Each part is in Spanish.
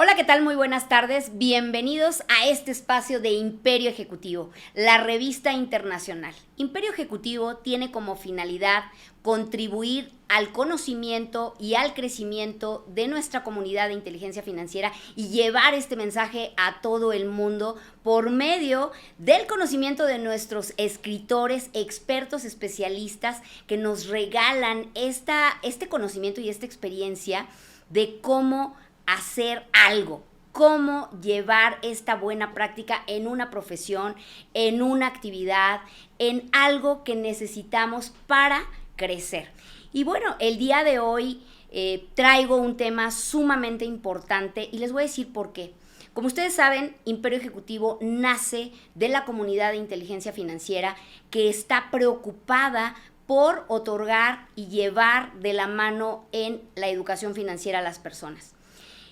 Hola, ¿qué tal? Muy buenas tardes. Bienvenidos a este espacio de Imperio Ejecutivo, la revista internacional. Imperio Ejecutivo tiene como finalidad contribuir al conocimiento y al crecimiento de nuestra comunidad de inteligencia financiera y llevar este mensaje a todo el mundo por medio del conocimiento de nuestros escritores, expertos, especialistas que nos regalan este conocimiento y esta experiencia de cómo hacer algo, cómo llevar esta buena práctica en una profesión, en una actividad, en algo que necesitamos para crecer. Y bueno, el día de hoy traigo un tema sumamente importante y les voy a decir por qué. Como ustedes saben, Imperio Ejecutivo nace de la comunidad de inteligencia financiera que está preocupada por otorgar y llevar de la mano en la educación financiera a las personas.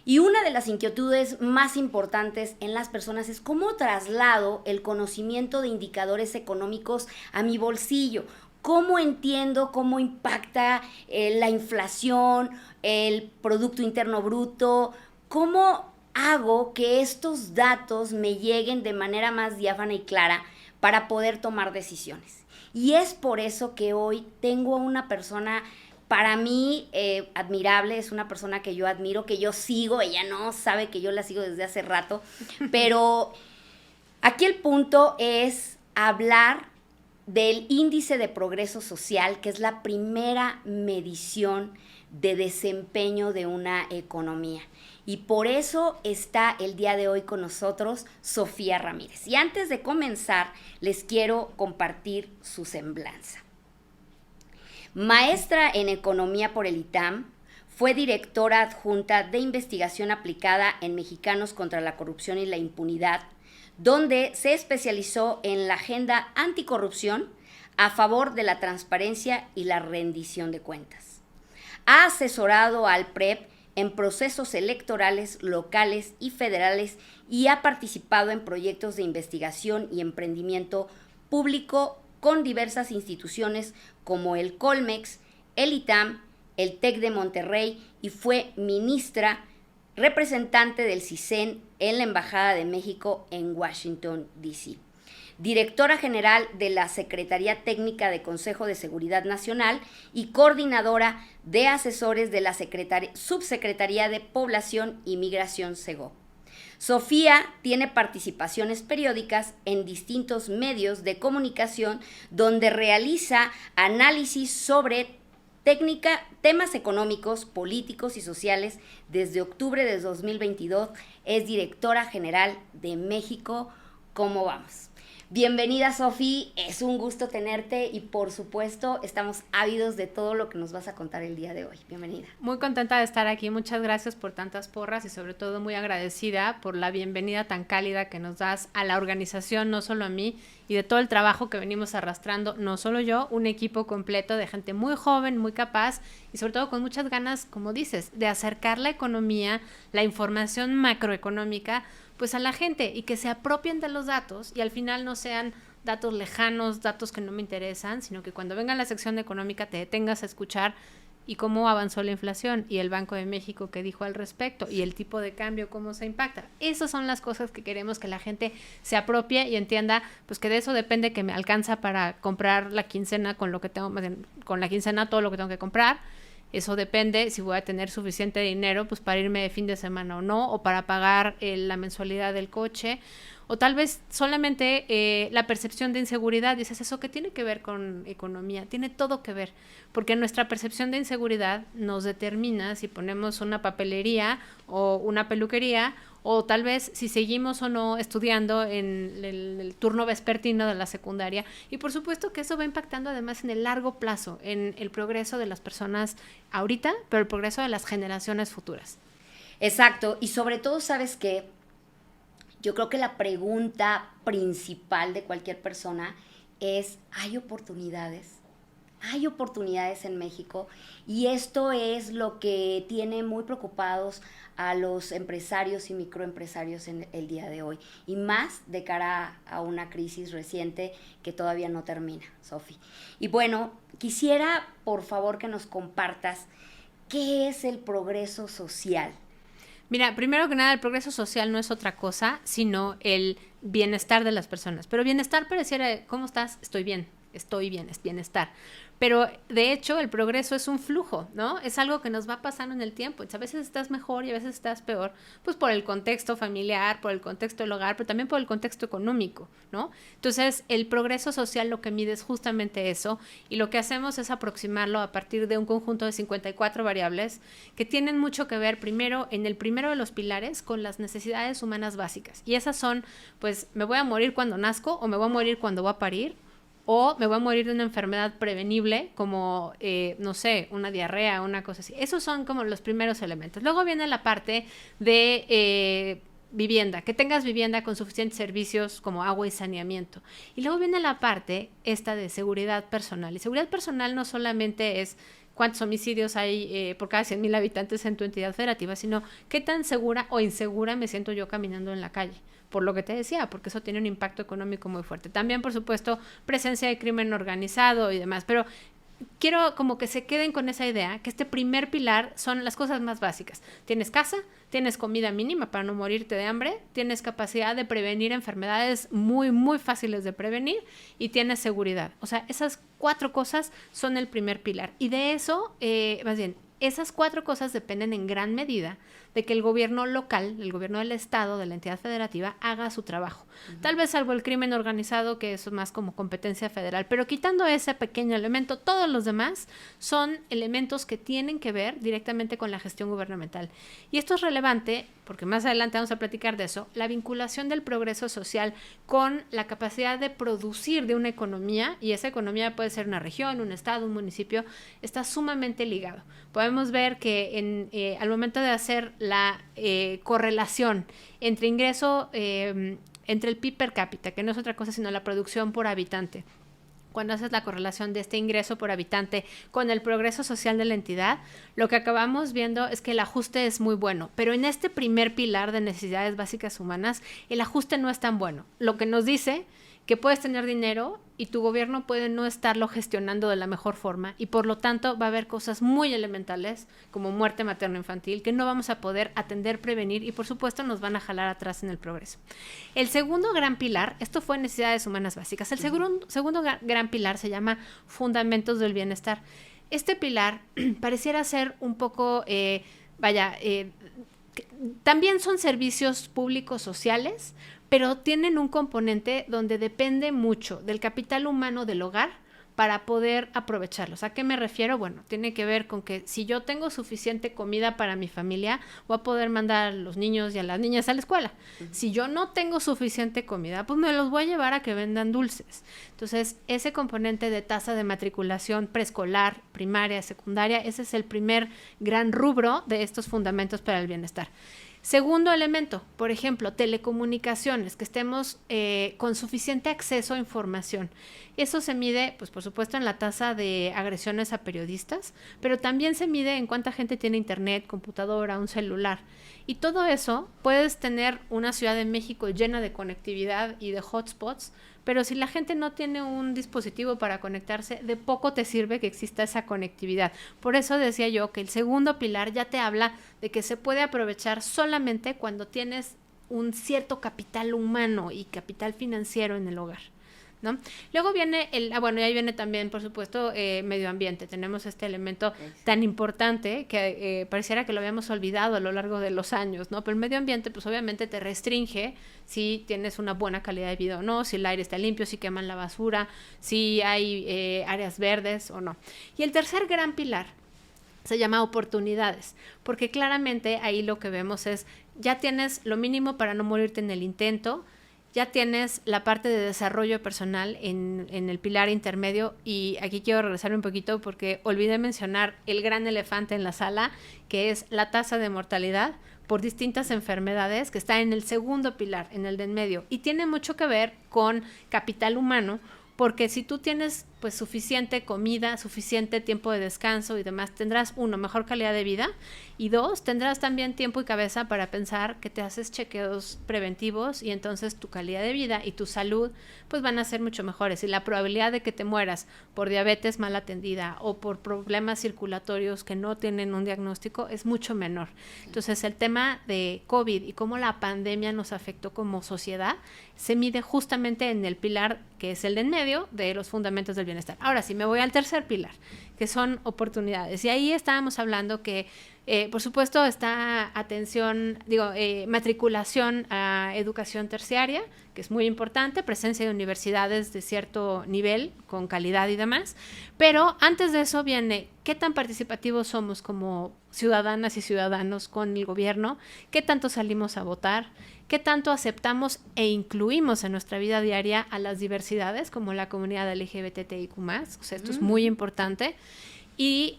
Y una de las inquietudes más importantes en las personas es cómo traslado el conocimiento de indicadores económicos a mi bolsillo. ¿Cómo entiendo cómo impacta la inflación, el Producto Interno Bruto? ¿Cómo hago que estos datos me lleguen de manera más diáfana y clara para poder tomar decisiones? Y es por eso que hoy tengo a una persona para mí admirable, es una persona que yo admiro, que yo sigo, ella no sabe que yo la sigo desde hace rato, pero aquí el punto es hablar del índice de progreso social, que es la primera medición de desempeño de una economía. Y por eso está el día de hoy con nosotros Sofía Ramírez. Y antes de comenzar, les quiero compartir su semblanza. Maestra en Economía por el ITAM, fue directora adjunta de investigación aplicada en Mexicanos contra la Corrupción y la Impunidad, donde se especializó en la agenda anticorrupción a favor de la transparencia y la rendición de cuentas. Ha asesorado al PREP en procesos electorales locales y federales y ha participado en proyectos de investigación y emprendimiento público con diversas instituciones como el Colmex, el ITAM, el TEC de Monterrey y fue ministra representante del CISEN en la Embajada de México en Washington, D.C. Directora general de la Secretaría Técnica de Consejo de Seguridad Nacional y coordinadora de asesores de la Subsecretaría de Población y Migración SEGO. Sofía tiene participaciones periódicas en distintos medios de comunicación donde realiza análisis sobre temas económicos, políticos y sociales. Desde octubre de 2022 es directora general de México. ¿Cómo vamos? Bienvenida, Sofía, es un gusto tenerte y por supuesto estamos ávidos de todo lo que nos vas a contar el día de hoy. Bienvenida. Muy contenta de estar aquí, muchas gracias por tantas porras y sobre todo muy agradecida por la bienvenida tan cálida que nos das a la organización, no solo a mí, y de todo el trabajo que venimos arrastrando, no solo yo, un equipo completo de gente muy joven, muy capaz y sobre todo con muchas ganas, como dices, de acercar la economía, la información macroeconómica, pues a la gente y que se apropien de los datos y al final no sean datos lejanos, datos que no me interesan, sino que cuando venga la sección económica te detengas a escuchar y cómo avanzó la inflación y el Banco de México qué dijo al respecto y el tipo de cambio cómo se impacta. Esas son las cosas que queremos que la gente se apropie y entienda, pues que de eso depende que me alcanza para comprar la quincena con lo que tengo, con la quincena todo lo que tengo que comprar. Eso depende si voy a tener suficiente dinero pues para irme de fin de semana o no, o para pagar la mensualidad del coche, o tal vez solamente la percepción de inseguridad. Dices, ¿eso qué tiene que ver con economía? Tiene todo que ver, porque nuestra percepción de inseguridad nos determina si ponemos una papelería o una peluquería, o tal vez si seguimos o no estudiando en el turno vespertino de la secundaria. Y por supuesto que eso va impactando además en el largo plazo, en el progreso de las personas ahorita, pero el progreso de las generaciones futuras. Exacto, y sobre todo, ¿sabes qué? Yo creo que la pregunta principal de cualquier persona es, ¿hay oportunidades? Hay oportunidades en México y esto es lo que tiene muy preocupados a los empresarios y microempresarios en el día de hoy y más de cara a una crisis reciente que todavía no termina, Sofi. Y bueno, quisiera por favor que nos compartas qué es el progreso social. Mira, primero que nada, el progreso social no es otra cosa, sino el bienestar de las personas. Pero bienestar pareciera, ¿cómo estás? Estoy bien, es bienestar. Pero de hecho el progreso es un flujo, ¿no? Es algo que nos va pasando en el tiempo. A veces estás mejor y a veces estás peor, pues por el contexto familiar, por el contexto del hogar, pero también por el contexto económico, ¿no? Entonces el progreso social lo que mide es justamente eso, y lo que hacemos es aproximarlo a partir de un conjunto de 54 variables que tienen mucho que ver primero, en el primero de los pilares, con las necesidades humanas básicas. Y esas son, pues, me voy a morir cuando nazco, o me voy a morir cuando voy a parir, o me voy a morir de una enfermedad prevenible como, no sé, una diarrea, una cosa así. Esos son como los primeros elementos. Luego viene la parte de vivienda, que tengas vivienda con suficientes servicios como agua y saneamiento. Y luego viene la parte esta de seguridad personal. Y seguridad personal no solamente es cuántos homicidios hay por cada 100,000 habitantes en tu entidad federativa, sino qué tan segura o insegura me siento yo caminando en la calle. Por lo que te decía, porque eso tiene un impacto económico muy fuerte. También, por supuesto, presencia de crimen organizado y demás, pero quiero como que se queden con esa idea, que este primer pilar son las cosas más básicas. Tienes casa, tienes comida mínima para no morirte de hambre, tienes capacidad de prevenir enfermedades muy, muy fáciles de prevenir, y tienes seguridad. O sea, esas 4 cosas son el primer pilar. Y de eso, más bien, esas 4 cosas dependen en gran medida de que el gobierno local, el gobierno del estado, de la entidad federativa, haga su trabajo. Tal vez salvo el crimen organizado, que eso es más como competencia federal, pero quitando ese pequeño elemento, todos los demás son elementos que tienen que ver directamente con la gestión gubernamental. Y esto es relevante porque más adelante vamos a platicar de eso, la vinculación del progreso social con la capacidad de producir de una economía, y esa economía puede ser una región, un estado, un municipio, está sumamente ligado. Podemos ver que al momento de hacer la correlación entre ingreso, entre el PIB per cápita, que no es otra cosa sino la producción por habitante, cuando haces la correlación de este ingreso por habitante con el progreso social de la entidad, lo que acabamos viendo es que el ajuste es muy bueno, pero en este primer pilar de necesidades básicas humanas, el ajuste no es tan bueno. Lo que nos dice que puedes tener dinero y tu gobierno puede no estarlo gestionando de la mejor forma, y por lo tanto va a haber cosas muy elementales como muerte materno-infantil que no vamos a poder atender, prevenir, y por supuesto nos van a jalar atrás en el progreso. El segundo gran pilar, esto fue necesidades humanas básicas, el segundo gran pilar se llama fundamentos del bienestar. Este pilar pareciera ser un poco, también son servicios públicos sociales, pero tienen un componente donde depende mucho del capital humano del hogar para poder aprovecharlos. ¿A qué me refiero? Bueno, tiene que ver con que si yo tengo suficiente comida para mi familia, voy a poder mandar a los niños y a las niñas a la escuela. Si yo no tengo suficiente comida, pues me los voy a llevar a que vendan dulces. Entonces, ese componente de tasa de matriculación preescolar, primaria, secundaria, ese es el primer gran rubro de estos fundamentos para el bienestar. Segundo elemento, por ejemplo, telecomunicaciones, que estemos con suficiente acceso a información. Eso se mide, pues por supuesto, en la tasa de agresiones a periodistas, pero también se mide en cuánta gente tiene internet, computadora, un celular. Y todo eso, puedes tener una Ciudad de México llena de conectividad y de hotspots, pero si la gente no tiene un dispositivo para conectarse, de poco te sirve que exista esa conectividad. Por eso decía yo que el segundo pilar ya te habla de que se puede aprovechar solamente cuando tienes un cierto capital humano y capital financiero en el hogar, ¿no? Luego viene y ahí viene también, por supuesto, medio ambiente. Tenemos este elemento tan importante que pareciera que lo habíamos olvidado a lo largo de los años, ¿no? Pero el medio ambiente, pues obviamente te restringe si tienes una buena calidad de vida o no, si el aire está limpio, si queman la basura, si hay áreas verdes o no. Y el tercer gran pilar se llama oportunidades, porque claramente ahí lo que vemos es, ya tienes lo mínimo para no morirte en el intento, ya tienes la parte de desarrollo personal en el pilar intermedio, y aquí quiero regresar un poquito porque olvidé mencionar el gran elefante en la sala, que es la tasa de mortalidad por distintas enfermedades, que está en el segundo pilar, en el de en medio, y tiene mucho que ver con capital humano, porque si tú tienes pues suficiente comida, suficiente tiempo de descanso y demás, tendrás, uno, mejor calidad de vida, y dos, tendrás también tiempo y cabeza para pensar que te haces chequeos preventivos y entonces tu calidad de vida y tu salud pues van a ser mucho mejores, y la probabilidad de que te mueras por diabetes mal atendida o por problemas circulatorios que no tienen un diagnóstico es mucho menor. Entonces el tema de COVID y cómo la pandemia nos afectó como sociedad se mide justamente en el pilar que es el de en medio de los fundamentos del bienestar. Ahora sí, me voy al tercer pilar, que son oportunidades. Y ahí estábamos hablando que, por supuesto, está matriculación a educación terciaria, que es muy importante, presencia de universidades de cierto nivel, con calidad y demás. Pero antes de eso viene qué tan participativos somos como ciudadanas y ciudadanos con el gobierno, qué tanto salimos a votar, qué tanto aceptamos e incluimos en nuestra vida diaria a las diversidades, como la comunidad LGBTIQ+, o sea, esto es muy importante. Y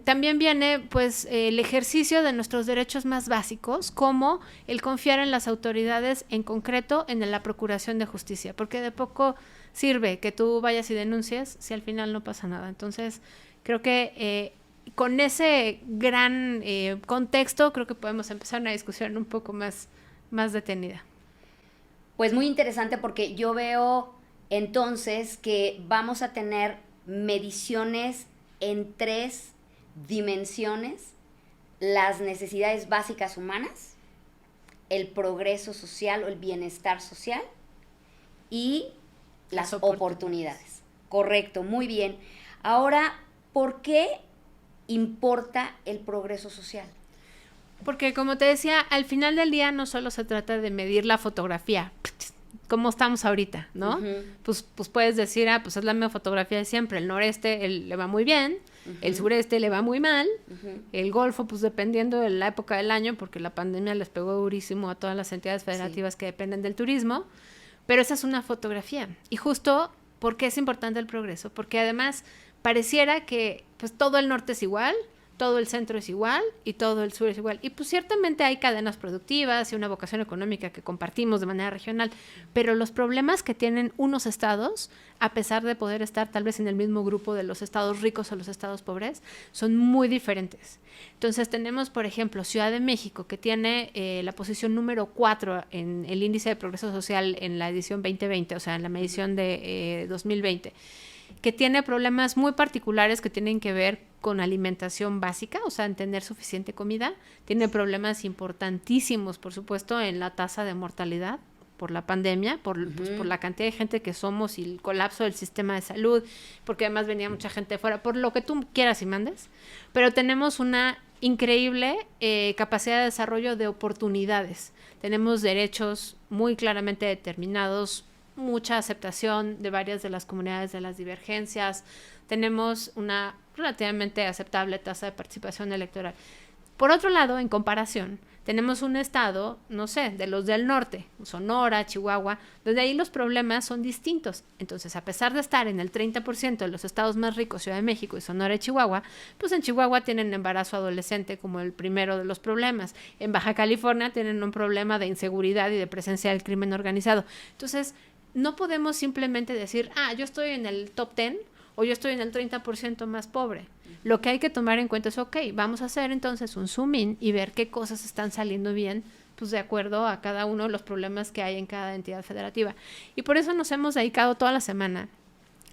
también viene pues el ejercicio de nuestros derechos más básicos, como el confiar en las autoridades, en concreto en la procuración de justicia, porque de poco sirve que tú vayas y denuncies si al final no pasa nada. Entonces creo que con ese gran contexto creo que podemos empezar una discusión un poco más detenida. Pues muy interesante, porque yo veo entonces que vamos a tener mediciones en 3 dimensiones: las necesidades básicas humanas, el progreso social o el bienestar social y las oportunidades. Correcto, muy bien. Ahora, ¿por qué importa el progreso social? Porque, como te decía, al final del día no solo se trata de medir la fotografía, cómo estamos ahorita, ¿no? Pues puedes decir, pues es la misma fotografía de siempre. El noreste le va muy bien, el sureste le va muy mal, el Golfo, pues dependiendo de la época del año, porque la pandemia les pegó durísimo a todas las entidades federativas que dependen del turismo, pero esa es una fotografía. Y justo, ¿por qué es importante el progreso? Porque además pareciera que pues todo el norte es igual, todo el centro es igual y todo el sur es igual. Y pues ciertamente hay cadenas productivas y una vocación económica que compartimos de manera regional, pero los problemas que tienen unos estados, a pesar de poder estar tal vez en el mismo grupo de los estados ricos o los estados pobres, son muy diferentes. Entonces tenemos, por ejemplo, Ciudad de México, que tiene la posición número 4 en el índice de progreso social en la edición 2020, o sea, en la medición de 2020, que tiene problemas muy particulares que tienen que ver con alimentación básica, o sea, en tener suficiente comida. Tiene problemas importantísimos, por supuesto, en la tasa de mortalidad por la pandemia, por la cantidad de gente que somos y el colapso del sistema de salud, porque además venía mucha gente de fuera, por lo que tú quieras y mandes. Pero tenemos una increíble capacidad de desarrollo de oportunidades. Tenemos derechos muy claramente determinados, mucha aceptación de varias de las comunidades de las divergencias, tenemos una relativamente aceptable tasa de participación electoral. Por otro lado, en comparación, tenemos un estado, no sé, de los del norte, Sonora, Chihuahua, donde ahí los problemas son distintos. Entonces, a pesar de estar en el 30% de los estados más ricos, Ciudad de México y Sonora y Chihuahua, pues en Chihuahua tienen embarazo adolescente como el primero de los problemas. En Baja California tienen un problema de inseguridad y de presencia del crimen organizado. Entonces, no podemos simplemente decir, yo estoy en el top 10 o yo estoy en el 30% más pobre. Lo que hay que tomar en cuenta es, vamos a hacer entonces un zoom in y ver qué cosas están saliendo bien, pues de acuerdo a cada uno de los problemas que hay en cada entidad federativa. Y por eso nos hemos dedicado toda la semana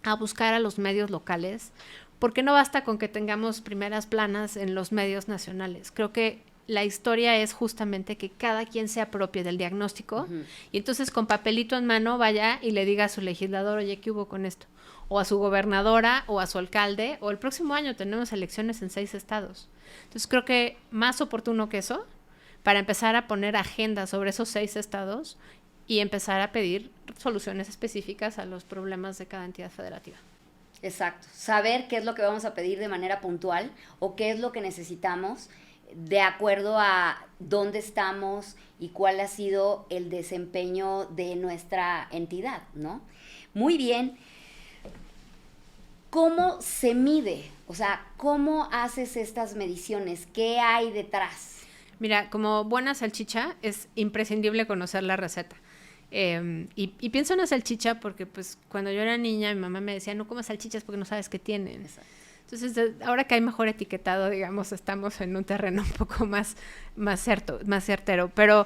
a buscar a los medios locales, porque no basta con que tengamos primeras planas en los medios nacionales. Creo que la historia es justamente que cada quien se apropie del diagnóstico y entonces con papelito en mano vaya y le diga a su legislador, oye, ¿qué hubo con esto? O a su gobernadora o a su alcalde, o el próximo año tenemos elecciones en 6 estados. Entonces creo que más oportuno que eso, para empezar a poner agenda sobre esos 6 estados y empezar a pedir soluciones específicas a los problemas de cada entidad federativa. Exacto, saber qué es lo que vamos a pedir de manera puntual o qué es lo que necesitamos de acuerdo a dónde estamos y cuál ha sido el desempeño de nuestra entidad, ¿no? Muy bien. ¿Cómo se mide? O sea, ¿cómo haces estas mediciones? ¿Qué hay detrás? Mira, como buena salchicha es imprescindible conocer la receta. Y pienso en la salchicha porque pues cuando yo era niña mi mamá me decía no comas salchichas porque no sabes qué tienen. Exacto. Entonces, ahora que hay mejor etiquetado, digamos, estamos en un terreno un poco más certero. Pero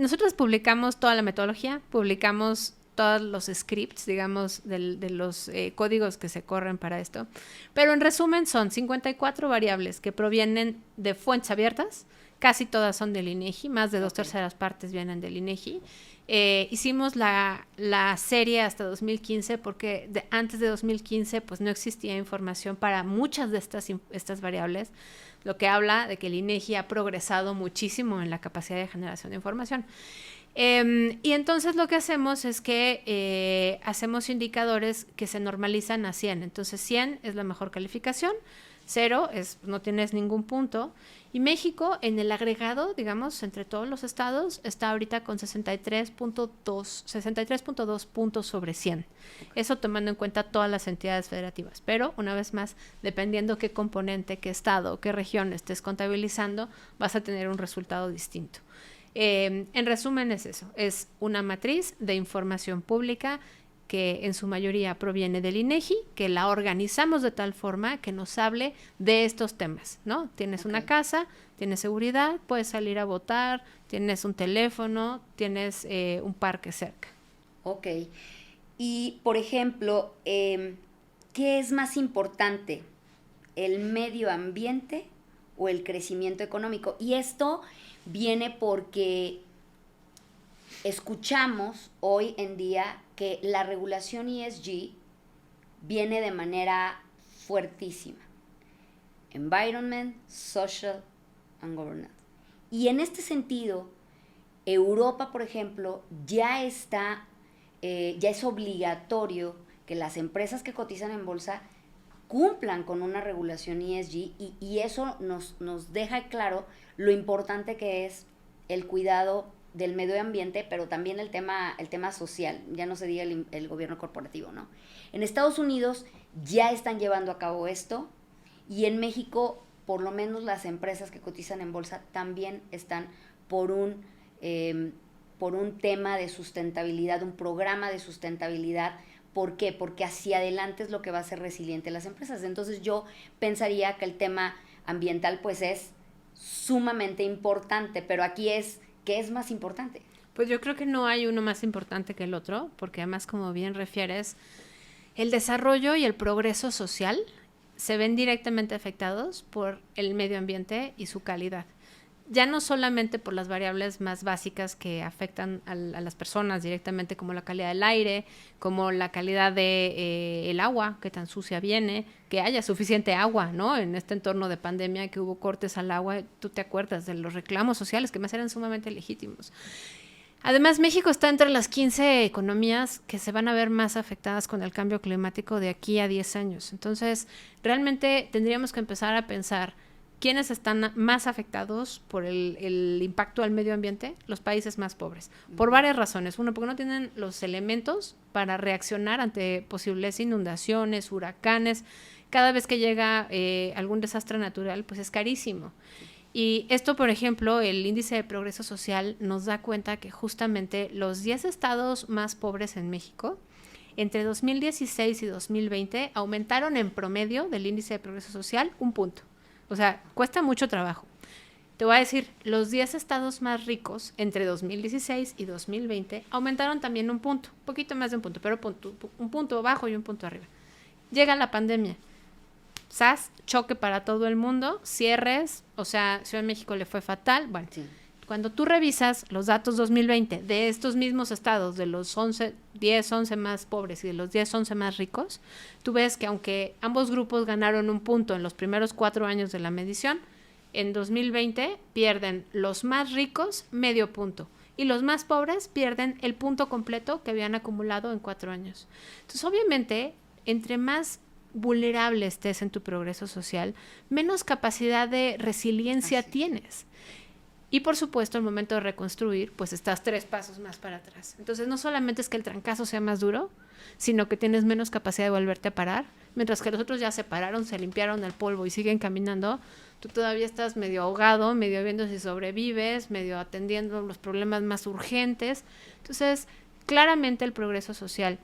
nosotros publicamos toda la metodología, publicamos todos los scripts, digamos, de los códigos que se corren para esto. Pero en resumen son 54 variables que provienen de fuentes abiertas, casi todas son del INEGI, más de 2/3 partes vienen del INEGI. Hicimos la serie hasta 2015 porque antes de 2015 pues no existía información para muchas de estas variables, lo que habla de que el INEGI ha progresado muchísimo en la capacidad de generación de información. Y entonces lo que hacemos es que hacemos indicadores que se normalizan a 100. Entonces 100 es la mejor calificación, 0 es no tienes ningún punto. Y México en el agregado, digamos, entre todos los estados, está ahorita con 63.2 puntos sobre 100. Eso tomando en cuenta todas las entidades federativas. Pero, una vez más, dependiendo qué componente, qué estado, qué región estés contabilizando, vas a tener un resultado distinto. En resumen es eso, es una matriz de información pública que en su mayoría proviene del INEGI, que la organizamos de tal forma que nos hable de estos temas, ¿no? Tienes una casa, tienes seguridad, puedes salir a votar, tienes un teléfono, tienes un parque cerca. Ok. Y, por ejemplo, ¿qué es más importante? ¿El medio ambiente o el crecimiento económico? Y esto viene porque escuchamos hoy en día que la regulación ESG viene de manera fuertísima. Environment, Social and Governance. Y en este sentido, Europa, por ejemplo, ya es obligatorio que las empresas que cotizan en bolsa cumplan con una regulación ESG y eso nos deja claro lo importante que es el cuidado del medio ambiente, pero también el tema social, ya no se diga el gobierno corporativo, ¿no? En Estados Unidos ya están llevando a cabo esto y en México, por lo menos las empresas que cotizan en bolsa también están por un tema de sustentabilidad, un programa de sustentabilidad. ¿Por qué? Porque hacia adelante es lo que va a hacer resiliente las empresas. Entonces yo pensaría que el tema ambiental pues es sumamente importante, pero aquí ¿qué es más importante? Pues yo creo que no hay uno más importante que el otro, porque además, como bien refieres, el desarrollo y el progreso social se ven directamente afectados por el medio ambiente y su calidad. Ya no solamente por las variables más básicas que afectan a las personas directamente, como la calidad del aire, como la calidad de el agua, que tan sucia viene, que haya suficiente agua, ¿no? En este entorno de pandemia que hubo cortes al agua, tú te acuerdas de los reclamos sociales que más eran sumamente legítimos. Además, México está entre las 15 economías que se van a ver más afectadas con el cambio climático de aquí a 10 años. Entonces, realmente tendríamos que empezar a pensar ¿quiénes están más afectados por el impacto al medio ambiente? Los países más pobres. Por varias razones. Uno, porque no tienen los elementos para reaccionar ante posibles inundaciones, huracanes. Cada vez que llega algún desastre natural, pues es carísimo. Y esto, por ejemplo, el índice de progreso social nos da cuenta que justamente los 10 estados más pobres en México, entre 2016 y 2020, aumentaron en promedio del índice de progreso social 1 punto. O sea, cuesta mucho trabajo. Te voy a decir, los 10 estados más ricos entre 2016 y 2020 aumentaron también 1 punto, un poquito más de 1 punto, pero un punto abajo y 1 punto arriba. Llega la pandemia, ¡zas!, choque para todo el mundo, cierres, o sea, Ciudad de México le fue fatal. Bueno, sí. Cuando tú revisas los datos 2020 de estos mismos estados, de los 10, 11 más pobres y de los 10, 11 más ricos, tú ves que aunque ambos grupos ganaron 1 punto en los primeros 4 años de la medición, en 2020 pierden los más ricos medio punto y los más pobres pierden el punto completo que habían acumulado en 4 años. Entonces, obviamente, entre más vulnerable estés en tu progreso social, menos capacidad de resiliencia tienes. Y por supuesto, al momento de reconstruir, pues estás 3 pasos más para atrás. Entonces, no solamente es que el trancazo sea más duro, sino que tienes menos capacidad de volverte a parar, mientras que los otros ya se pararon, se limpiaron el polvo y siguen caminando. Tú todavía estás medio ahogado, medio viendo si sobrevives, medio atendiendo los problemas más urgentes. Entonces, claramente el progreso social,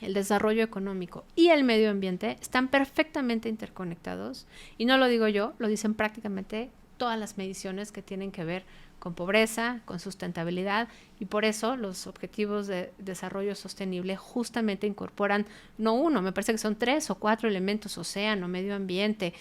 el desarrollo económico y el medio ambiente están perfectamente interconectados, y no lo digo yo, lo dicen prácticamente todas las mediciones que tienen que ver con pobreza, con sustentabilidad, y por eso los objetivos de desarrollo sostenible justamente incorporan no uno, me parece que son 3 o 4 elementos: océano, medio ambiente,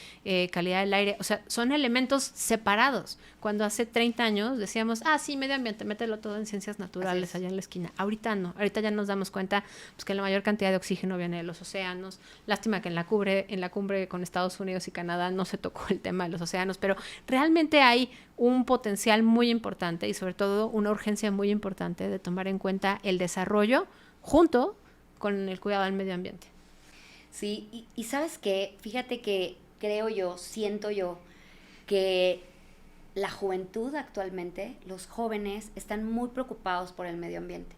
calidad del aire. O sea, son elementos separados. Cuando hace 30 años decíamos, sí, medio ambiente, mételo todo en ciencias naturales allá en la esquina. Ahorita no, ahorita ya nos damos cuenta pues, que la mayor cantidad de oxígeno viene de los océanos. Lástima que en la cumbre con Estados Unidos y Canadá no se tocó el tema de los océanos, pero realmente hay un potencial muy importante y sobre todo una urgencia muy importante de tomar en cuenta el desarrollo junto con el cuidado del medio ambiente. Sí, y ¿sabes qué? Fíjate que siento yo que la juventud actualmente, los jóvenes, están muy preocupados por el medio ambiente.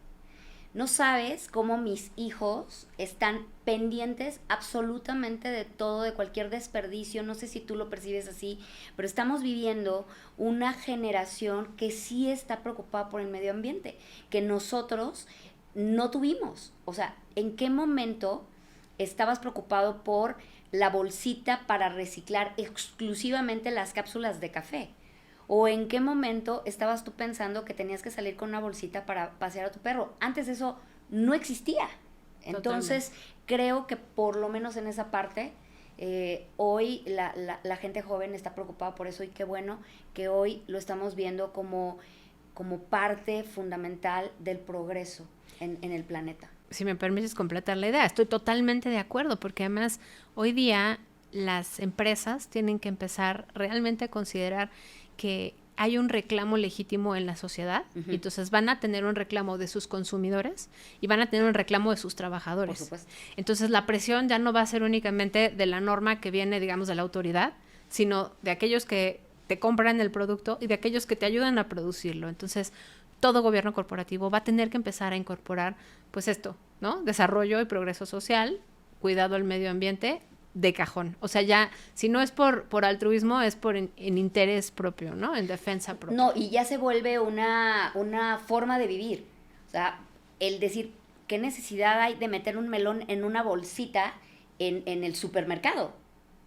No sabes cómo mis hijos están pendientes absolutamente de todo, de cualquier desperdicio. No sé si tú lo percibes así, pero estamos viviendo una generación que sí está preocupada por el medio ambiente, que nosotros no tuvimos. O sea, ¿en qué momento estabas preocupado por la bolsita para reciclar exclusivamente las cápsulas de café? ¿O en qué momento estabas tú pensando que tenías que salir con una bolsita para pasear a tu perro? Antes eso no existía. Entonces, creo que por lo menos en esa parte, hoy la gente joven está preocupada por eso, y qué bueno que hoy lo estamos viendo como parte fundamental del progreso en el planeta. Si me permites completar la idea, estoy totalmente de acuerdo, porque además hoy día las empresas tienen que empezar realmente a considerar que hay un reclamo legítimo en la sociedad, y entonces van a tener un reclamo de sus consumidores y van a tener un reclamo de sus trabajadores. Por supuesto. Entonces la presión ya no va a ser únicamente de la norma que viene, digamos, de la autoridad, sino de aquellos que te compran el producto y de aquellos que te ayudan a producirlo. Entonces, todo gobierno corporativo va a tener que empezar a incorporar, pues esto, ¿no? Desarrollo y progreso social, cuidado al medio ambiente, de cajón. O sea, ya, si no es por altruismo, es por en interés propio, ¿no? En defensa propia. No, y ya se vuelve una forma de vivir. O sea, el decir, ¿qué necesidad hay de meter un melón en una bolsita en el supermercado?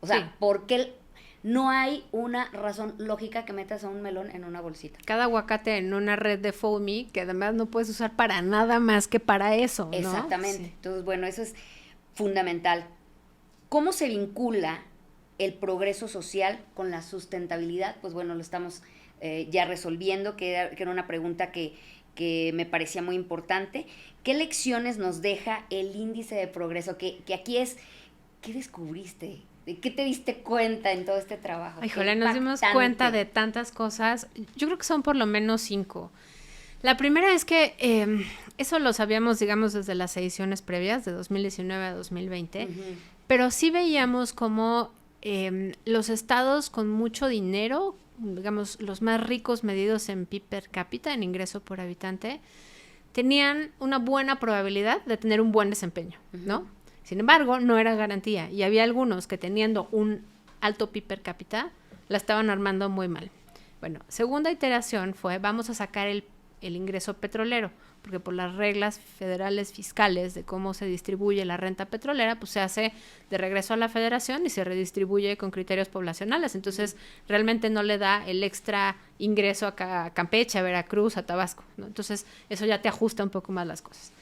O sea, sí. ¿Por qué no hay una razón lógica que metas a un melón en una bolsita? Cada aguacate en una red de foamy que además no puedes usar para nada más que para eso, ¿no? Exactamente. Sí. Entonces, bueno, eso es fundamental. ¿Cómo se vincula el progreso social con la sustentabilidad? Pues bueno, lo estamos ya resolviendo, que era una pregunta que me parecía muy importante. ¿Qué lecciones nos deja el índice de progreso? Que aquí es, ¿qué descubriste? ¿De qué te diste cuenta en todo este trabajo? Híjole, nos dimos cuenta de tantas cosas. Yo creo que son por lo menos 5. La primera es que eso lo sabíamos, digamos, desde las ediciones previas, de 2019 a 2020, pero sí veíamos como los estados con mucho dinero, digamos, los más ricos medidos en PIB per cápita, en ingreso por habitante, tenían una buena probabilidad de tener un buen desempeño, ¿no? Sin embargo, no era garantía, y había algunos que teniendo un alto PIB per cápita la estaban armando muy mal. Bueno, segunda iteración fue, vamos a sacar el ingreso petrolero, porque por las reglas federales fiscales de cómo se distribuye la renta petrolera, pues se hace de regreso a la federación y se redistribuye con criterios poblacionales. Entonces, realmente no le da el extra ingreso a Campeche, a Veracruz, a Tabasco, ¿no? Entonces, eso ya te ajusta un poco más las cosas.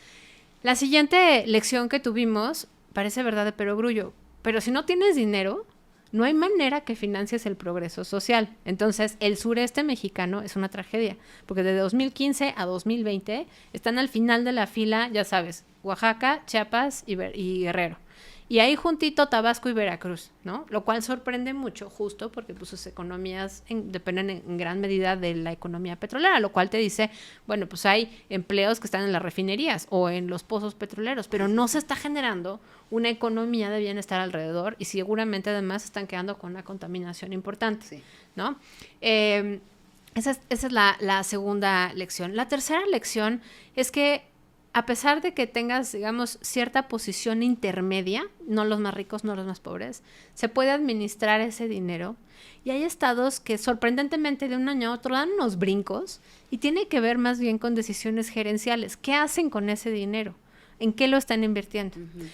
La siguiente lección que tuvimos parece verdad de perogrullo, pero si no tienes dinero, no hay manera que financies el progreso social. Entonces, el sureste mexicano es una tragedia, porque de 2015 a 2020 están al final de la fila, ya sabes, Oaxaca, Chiapas y Guerrero. Y ahí juntito Tabasco y Veracruz, ¿no? Lo cual sorprende mucho, justo porque pues, sus economías dependen en gran medida de la economía petrolera, lo cual te dice, bueno, pues hay empleos que están en las refinerías o en los pozos petroleros, pero no se está generando una economía de bienestar alrededor y seguramente además están quedando con una contaminación importante, sí, ¿no? Esa es la segunda lección. La tercera lección es que a pesar de que tengas, digamos, cierta posición intermedia, no los más ricos, no los más pobres, se puede administrar ese dinero. Y hay estados que sorprendentemente de un año a otro dan unos brincos y tiene que ver más bien con decisiones gerenciales. ¿Qué hacen con ese dinero? ¿En qué lo están invirtiendo? Uh-huh.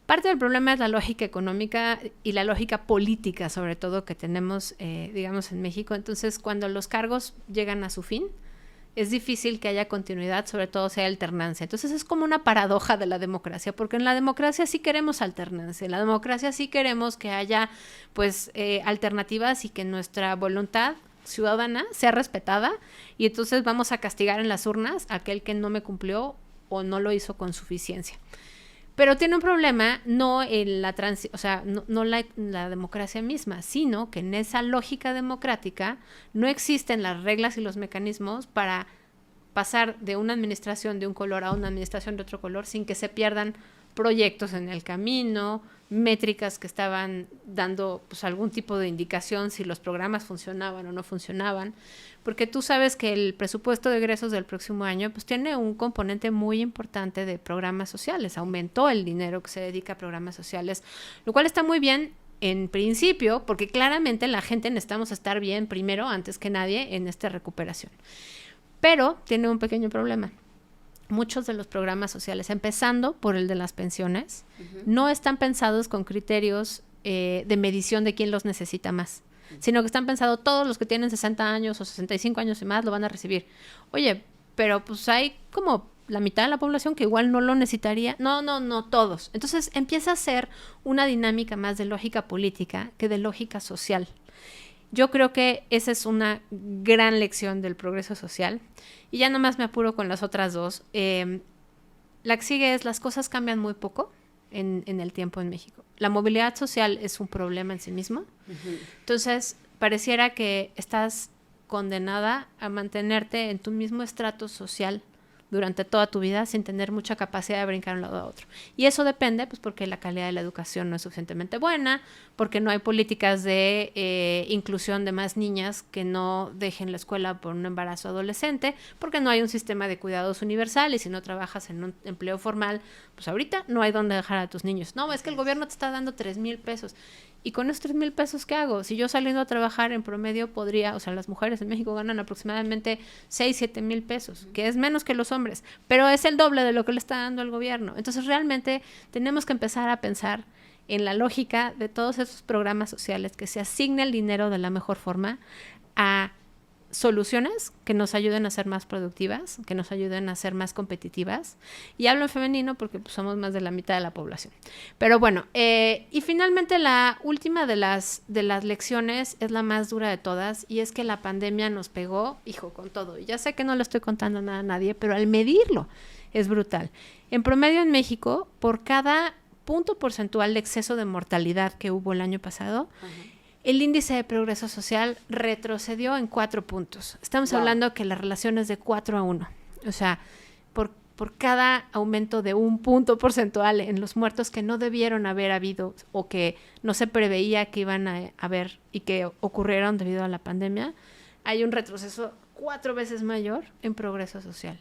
Parte del problema es la lógica económica y la lógica política, sobre todo, que tenemos, digamos, en México. Entonces, cuando los cargos llegan a su fin, es difícil que haya continuidad, sobre todo si hay alternancia. Entonces es como una paradoja de la democracia, porque en la democracia sí queremos alternancia, en la democracia sí queremos que haya pues alternativas y que nuestra voluntad ciudadana sea respetada, y entonces vamos a castigar en las urnas a aquel que no me cumplió o no lo hizo con suficiencia. Pero tiene un problema no en la la democracia misma, sino que en esa lógica democrática no existen las reglas y los mecanismos para pasar de una administración de un color a una administración de otro color sin que se pierdan proyectos en el camino, métricas que estaban dando pues algún tipo de indicación si los programas funcionaban o no funcionaban, porque tú sabes que el presupuesto de egresos del próximo año pues tiene un componente muy importante de programas sociales, aumentó el dinero que se dedica a programas sociales, lo cual está muy bien en principio, porque claramente la gente necesitamos estar bien primero, antes que nadie, en esta recuperación. Pero tiene un pequeño problema. Muchos de los programas sociales, empezando por el de las pensiones, uh-huh, no están pensados con criterios de medición de quién los necesita más, uh-huh, sino que están pensados todos los que tienen 60 años o 65 años y más lo van a recibir. Oye, pero pues hay como la mitad de la población que igual no lo necesitaría. No todos. Entonces empieza a ser una dinámica más de lógica política que de lógica social. Yo creo que esa es una gran lección del progreso social. Y ya nomás me apuro con las otras dos. La que sigue es: las cosas cambian muy poco en el tiempo en México. La movilidad social es un problema en sí mismo. Uh-huh. Entonces, pareciera que estás condenada a mantenerte en tu mismo estrato social durante toda tu vida sin tener mucha capacidad de brincar de un lado a otro. Y eso depende, pues, porque la calidad de la educación no es suficientemente buena, porque no hay políticas de inclusión de más niñas que no dejen la escuela por un embarazo adolescente, porque no hay un sistema de cuidados universal, y si no trabajas en un empleo formal, pues ahorita no hay dónde dejar a tus niños. No, es que el gobierno te está dando 3,000 pesos. ¿Y con esos 3,000 pesos qué hago? Si yo saliendo a trabajar en promedio podría, o sea, las mujeres en México ganan aproximadamente 6,000-7,000 pesos, que es menos que los hombres, pero es el doble de lo que le está dando el gobierno. Entonces realmente tenemos que empezar a pensar en la lógica de todos esos programas sociales, que se asigne el dinero de la mejor forma a soluciones que nos ayuden a ser más productivas, que nos ayuden a ser más competitivas. Y hablo en femenino porque pues, somos más de la mitad de la población. Pero bueno, y finalmente la última de las lecciones es la más dura de todas, y es que la pandemia nos pegó, con todo. Y ya sé que no le estoy contando nada a nadie, pero al medirlo es brutal. En promedio en México, por cada punto porcentual de exceso de mortalidad que hubo el año pasado, uh-huh, el índice de progreso social retrocedió en 4 puntos. Estamos hablando que la relación es de 4-1. O sea, por cada aumento de 1 punto porcentual en los muertos que no debieron haber habido o que no se preveía que iban a haber y que ocurrieron debido a la pandemia, hay un retroceso 4 veces mayor en progreso social.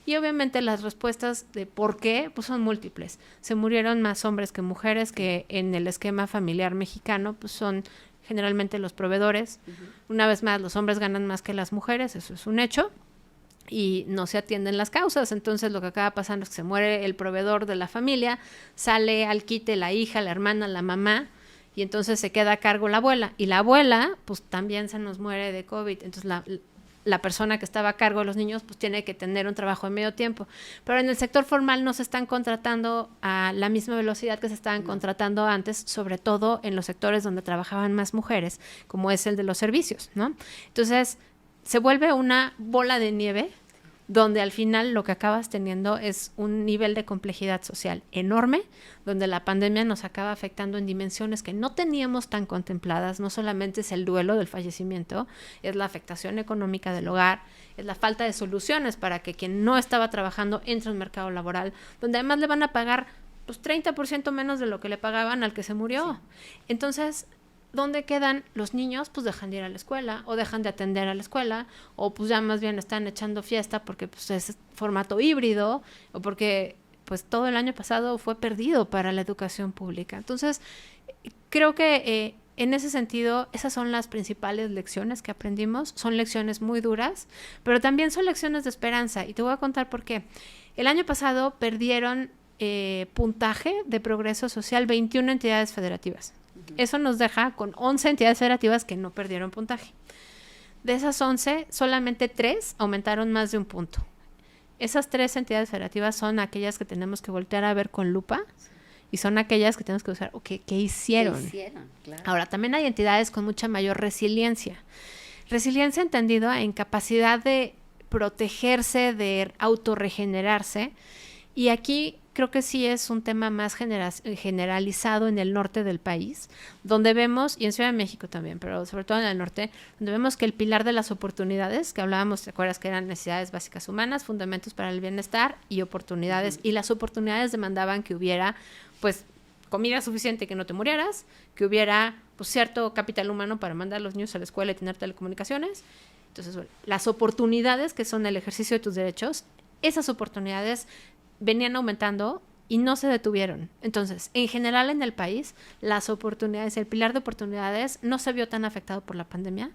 Y obviamente las respuestas de por qué pues son múltiples. Se murieron más hombres que mujeres, que en el esquema familiar mexicano pues son generalmente los proveedores. Uh-huh. Una vez más, los hombres ganan más que las mujeres, eso es un hecho, y no se atienden las causas. Entonces lo que acaba pasando es que se muere el proveedor de la familia, sale al quite la hija, la hermana, la mamá, y entonces se queda a cargo la abuela. Y la abuela, pues también se nos muere de COVID. Entonces la persona que estaba a cargo de los niños pues tiene que tener un trabajo de medio tiempo. Pero en el sector formal no se están contratando a la misma velocidad que se estaban contratando antes, sobre todo en los sectores donde trabajaban más mujeres, como es el de los servicios, ¿no? Entonces se vuelve una bola de nieve donde al final lo que acabas teniendo es un nivel de complejidad social enorme, donde la pandemia nos acaba afectando en dimensiones que no teníamos tan contempladas. No solamente es el duelo del fallecimiento, es la afectación económica del hogar, es la falta de soluciones para que quien no estaba trabajando entre un mercado laboral, donde además le van a pagar pues 30% menos de lo que le pagaban al que se murió. Sí. Entonces, ¿dónde quedan los niños? Pues dejan de ir a la escuela o dejan de atender a la escuela o pues ya más bien están echando fiesta porque pues es formato híbrido o porque pues todo el año pasado fue perdido para la educación pública. Entonces, creo que en ese sentido, esas son las principales lecciones que aprendimos. Son lecciones muy duras, pero también son lecciones de esperanza. Y te voy a contar por qué. El año pasado perdieron puntaje de progreso social 21 entidades federativas. Eso nos deja con 11 entidades federativas que no perdieron puntaje. De esas 11, solamente 3 aumentaron más de un punto. Esas 3 entidades federativas son aquellas que tenemos que voltear a ver con lupa y son aquellas que tenemos que usar, ¿qué hicieron? Claro. Ahora, también hay entidades con mucha mayor resiliencia. Resiliencia entendido en capacidad de protegerse, de autorregenerarse. Y aquí creo que sí es un tema más generalizado en el norte del país, donde vemos, y en Ciudad de México también, pero sobre todo en el norte, donde vemos que el pilar de las oportunidades, que hablábamos, ¿te acuerdas? Que eran necesidades básicas humanas, fundamentos para el bienestar y oportunidades. Y las oportunidades demandaban que hubiera, pues, comida suficiente, que no te murieras, que hubiera, pues, cierto capital humano para mandar a los niños a la escuela y tener telecomunicaciones. Entonces, bueno, las oportunidades que son el ejercicio de tus derechos, esas oportunidades venían aumentando y no se detuvieron. Entonces, en general en el país, las oportunidades, el pilar de oportunidades no se vio tan afectado por la pandemia,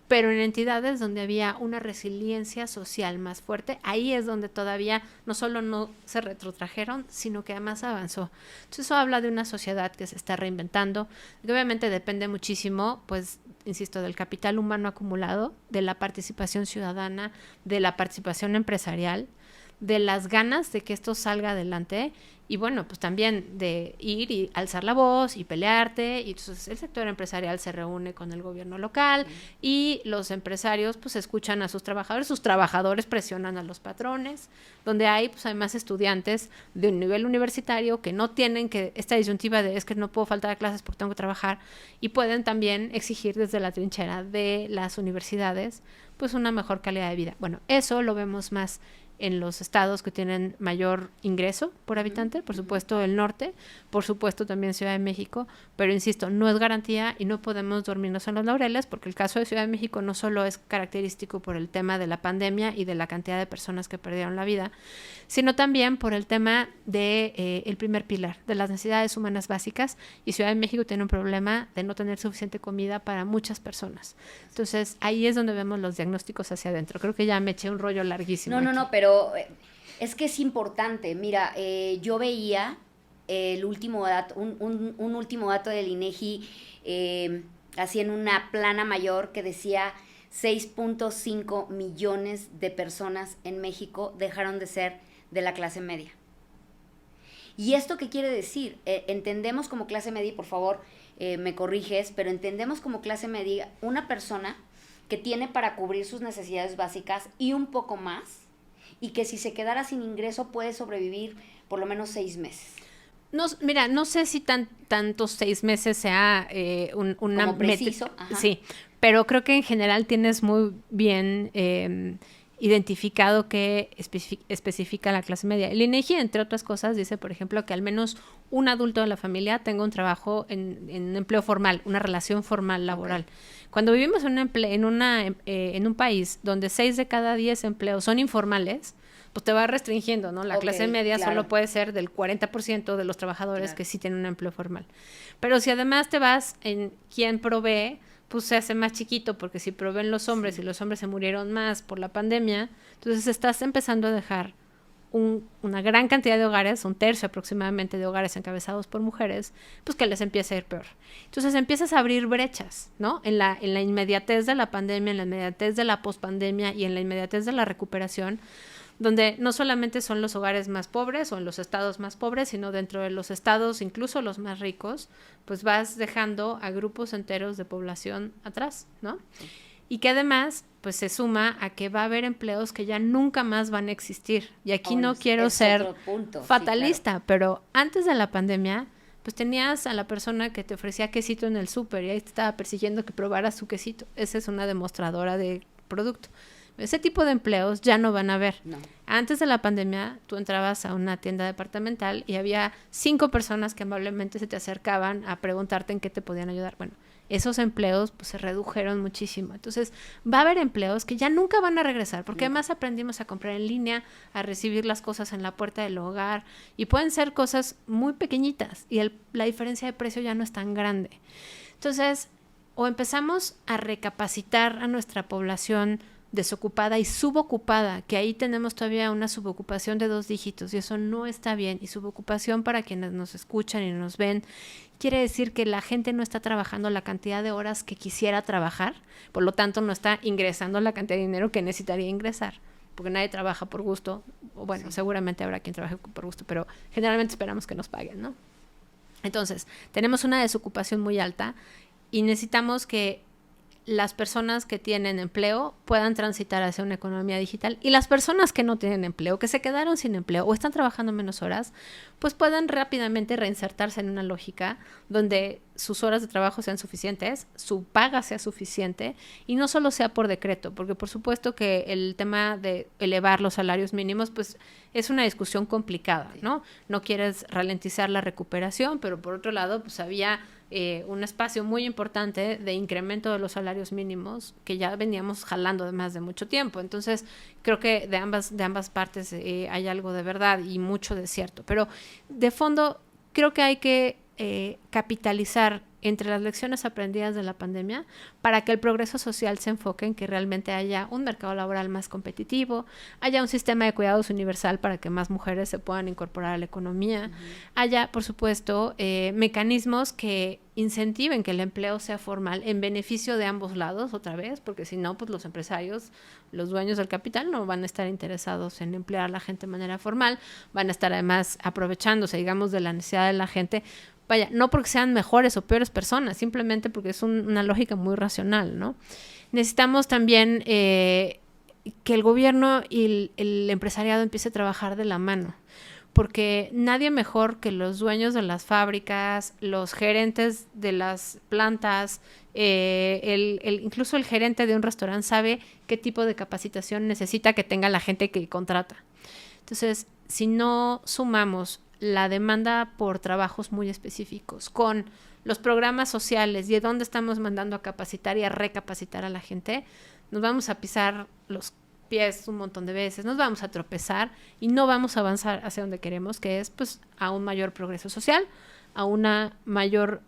pero en entidades donde había una resiliencia social más fuerte, ahí es donde todavía no solo no se retrotrajeron, sino que además avanzó. Entonces, eso habla de una sociedad que se está reinventando, que obviamente depende muchísimo, pues, insisto, del capital humano acumulado, de la participación ciudadana, de la participación empresarial, de las ganas de que esto salga adelante y bueno, pues también de ir y alzar la voz y pelearte, y entonces el sector empresarial se reúne con el gobierno local y los empresarios pues escuchan a sus trabajadores presionan a los patrones, donde hay pues además estudiantes de un nivel universitario que no tienen que esta disyuntiva de es que no puedo faltar a clases porque tengo que trabajar y pueden también exigir desde la trinchera de las universidades pues una mejor calidad de vida. Bueno, eso lo vemos más en los estados que tienen mayor ingreso por habitante, por supuesto el norte, por supuesto también Ciudad de México, pero insisto, no es garantía y no podemos dormirnos en los laureles porque el caso de Ciudad de México no solo es característico por el tema de la pandemia y de la cantidad de personas que perdieron la vida, sino también por el tema de el primer pilar, de las necesidades humanas básicas, y Ciudad de México tiene un problema de no tener suficiente comida para muchas personas. Entonces, ahí es donde vemos los diagnósticos hacia adentro. Creo que ya me eché un rollo larguísimo. No, pero es que es importante. Mira, yo veía el último dato, un último dato del INEGI, así en una plana mayor que decía 6.5 millones de personas en México dejaron de ser de la clase media. ¿Y esto qué quiere decir? Entendemos como clase media, y por favor me corriges, pero entendemos como clase media una persona que tiene para cubrir sus necesidades básicas y un poco más, y que si se quedara sin ingreso puede sobrevivir por lo menos 6 meses. No, mira, no sé si tantos 6 meses sea una... Como preciso. Sí, pero creo que en general tienes muy bien identificado qué especifica la clase media. El INEGI, entre otras cosas, dice, por ejemplo, que al menos un adulto de la familia tenga un trabajo en empleo formal, una relación formal laboral. Okay. Cuando vivimos en un país donde 6 de cada 10 empleos son informales, pues te va restringiendo, ¿no? La clase media solo puede ser del 40% de los trabajadores que sí tienen un empleo formal. Pero si además te vas en quién provee, pues se hace más chiquito, porque si proveen los hombres y los hombres se murieron más por la pandemia, entonces estás empezando a dejar una gran cantidad de hogares, 1/3 aproximadamente de hogares encabezados por mujeres, pues que les empieza a ir peor. Entonces empiezas a abrir brechas, ¿no? En la inmediatez de la pandemia, en la inmediatez de la pospandemia y en la inmediatez de la recuperación, donde no solamente son los hogares más pobres o en los estados más pobres, sino dentro de los estados, incluso los más ricos, pues vas dejando a grupos enteros de población atrás, ¿no? Sí. Y que además, pues se suma a que va a haber empleos que ya nunca más van a existir. Y aquí no quiero ser fatalista, sí, claro. Pero antes de la pandemia, pues tenías a la persona que te ofrecía quesito en el súper y ahí te estaba persiguiendo que probaras su quesito. Esa es una demostradora de producto. Ese tipo de empleos ya no van a haber. No. Antes de la pandemia, tú entrabas a una tienda departamental y había 5 personas que amablemente se te acercaban a preguntarte en qué te podían ayudar. Bueno, esos empleos pues se redujeron muchísimo. Entonces va a haber empleos que ya nunca van a regresar, porque además aprendimos a comprar en línea, a recibir las cosas en la puerta del hogar, y pueden ser cosas muy pequeñitas y la diferencia de precio ya no es tan grande. Entonces, o empezamos a recapacitar a nuestra población desocupada y subocupada, que ahí tenemos todavía una subocupación de 2 dígitos y eso no está bien. Y subocupación, para quienes nos escuchan y nos ven, quiere decir que la gente no está trabajando la cantidad de horas que quisiera trabajar, por lo tanto no está ingresando la cantidad de dinero que necesitaría ingresar, porque nadie trabaja por gusto, o bueno, sí, seguramente habrá quien trabaje por gusto, pero generalmente esperamos que nos paguen, ¿no? Entonces, tenemos una desocupación muy alta y necesitamos que las personas que tienen empleo puedan transitar hacia una economía digital, y las personas que no tienen empleo, que se quedaron sin empleo o están trabajando menos horas, pues puedan rápidamente reinsertarse en una lógica donde sus horas de trabajo sean suficientes, su paga sea suficiente y no solo sea por decreto, porque por supuesto que el tema de elevar los salarios mínimos pues es una discusión complicada, ¿no? No quieres ralentizar la recuperación, pero por otro lado pues había un espacio muy importante de incremento de los salarios mínimos que ya veníamos jalando de más de mucho tiempo. Entonces, creo que de ambas partes hay algo de verdad y mucho de cierto. Pero, de fondo, creo que hay que capitalizar entre las lecciones aprendidas de la pandemia para que el progreso social se enfoque en que realmente haya un mercado laboral más competitivo, haya un sistema de cuidados universal para que más mujeres se puedan incorporar a la economía, haya, por supuesto, mecanismos que incentiven que el empleo sea formal en beneficio de ambos lados, otra vez, porque si no, pues los empresarios, los dueños del capital no van a estar interesados en emplear a la gente de manera formal, van a estar además aprovechándose, digamos, de la necesidad de la gente. Vaya, no porque sean mejores o peores personas, simplemente porque es una lógica muy racional, ¿no? Necesitamos también que el gobierno y el empresariado empiece a trabajar de la mano, porque nadie mejor que los dueños de las fábricas, los gerentes de las plantas, incluso el gerente de un restaurante sabe qué tipo de capacitación necesita que tenga la gente que contrata. Entonces, si no sumamos la demanda por trabajos muy específicos con los programas sociales y de dónde estamos mandando a capacitar y a recapacitar a la gente, nos vamos a pisar los pies un montón de veces, nos vamos a tropezar y no vamos a avanzar hacia donde queremos, que es pues a un mayor progreso social, a una mayor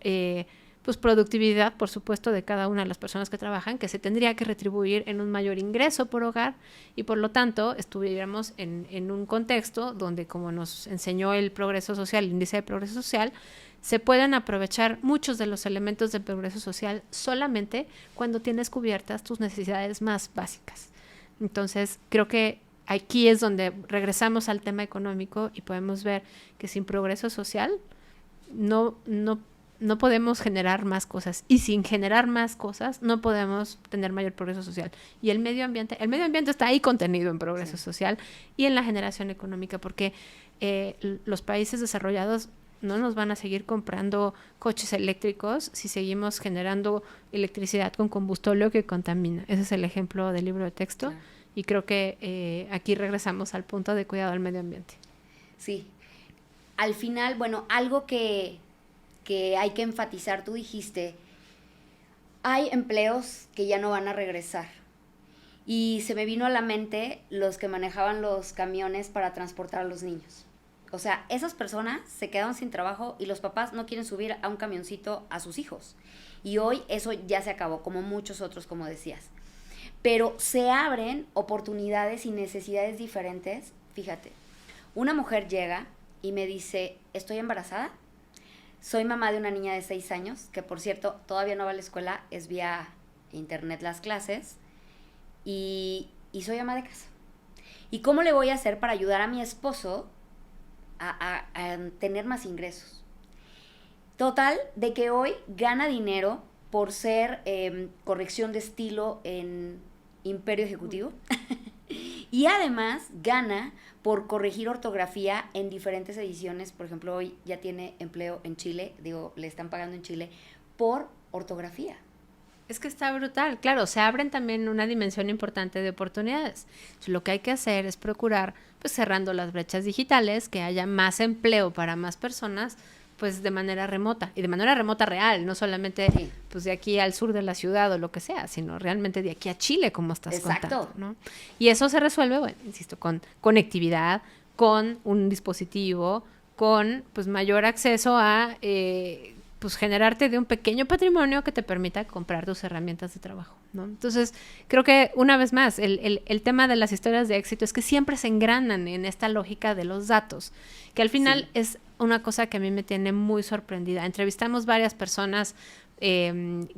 pues productividad, por supuesto, de cada una de las personas que trabajan, que se tendría que retribuir en un mayor ingreso por hogar, y por lo tanto estuviéramos en un contexto donde, como nos enseñó el progreso social, el índice de progreso social, se pueden aprovechar muchos de los elementos del progreso social solamente cuando tienes cubiertas tus necesidades más básicas. Entonces, creo que aquí es donde regresamos al tema económico y podemos ver que sin progreso social no podemos generar más cosas, y sin generar más cosas no podemos tener mayor progreso social. Y el medio ambiente está ahí contenido en progreso social y en la generación económica, porque los países desarrollados no nos van a seguir comprando coches eléctricos si seguimos generando electricidad con combustóleo que contamina. Ese es el ejemplo del libro de texto. Claro. Y creo que aquí regresamos al punto de cuidado del medio ambiente. Sí. Al final, bueno, algo que hay que enfatizar, tú dijiste, hay empleos que ya no van a regresar. Y se me vino a la mente los que manejaban los camiones para transportar a los niños. O sea, esas personas se quedaron sin trabajo y los papás no quieren subir a un camioncito a sus hijos. Y hoy eso ya se acabó, como muchos otros, como decías. Pero se abren oportunidades y necesidades diferentes. Fíjate, una mujer llega y me dice, estoy embarazada. Soy mamá de una niña de 6 años, que por cierto todavía no va a la escuela, es vía internet las clases, y soy ama de casa. ¿Y cómo le voy a hacer para ayudar a mi esposo a tener más ingresos? Total, de que hoy gana dinero por ser corrección de estilo en Imperio Ejecutivo. Y además gana por corregir ortografía en diferentes ediciones. Por ejemplo, hoy ya tiene empleo en Chile, le están pagando en Chile por ortografía. Es que está brutal, claro, se abren también una dimensión importante de oportunidades. Entonces, lo que hay que hacer es procurar, pues cerrando las brechas digitales, que haya más empleo para más personas, pues de manera remota, y de manera remota real, no solamente pues de aquí al sur de la ciudad o lo que sea, sino realmente de aquí a Chile, como estás contando, ¿no? Y eso se resuelve, bueno, insisto, con conectividad, con un dispositivo, con pues mayor acceso a pues generarte de un pequeño patrimonio que te permita comprar tus herramientas de trabajo, ¿no? Entonces, creo que una vez más, el tema de las historias de éxito es que siempre se engranan en esta lógica de los datos, que al final es una cosa que a mí me tiene muy sorprendida. Entrevistamos varias personas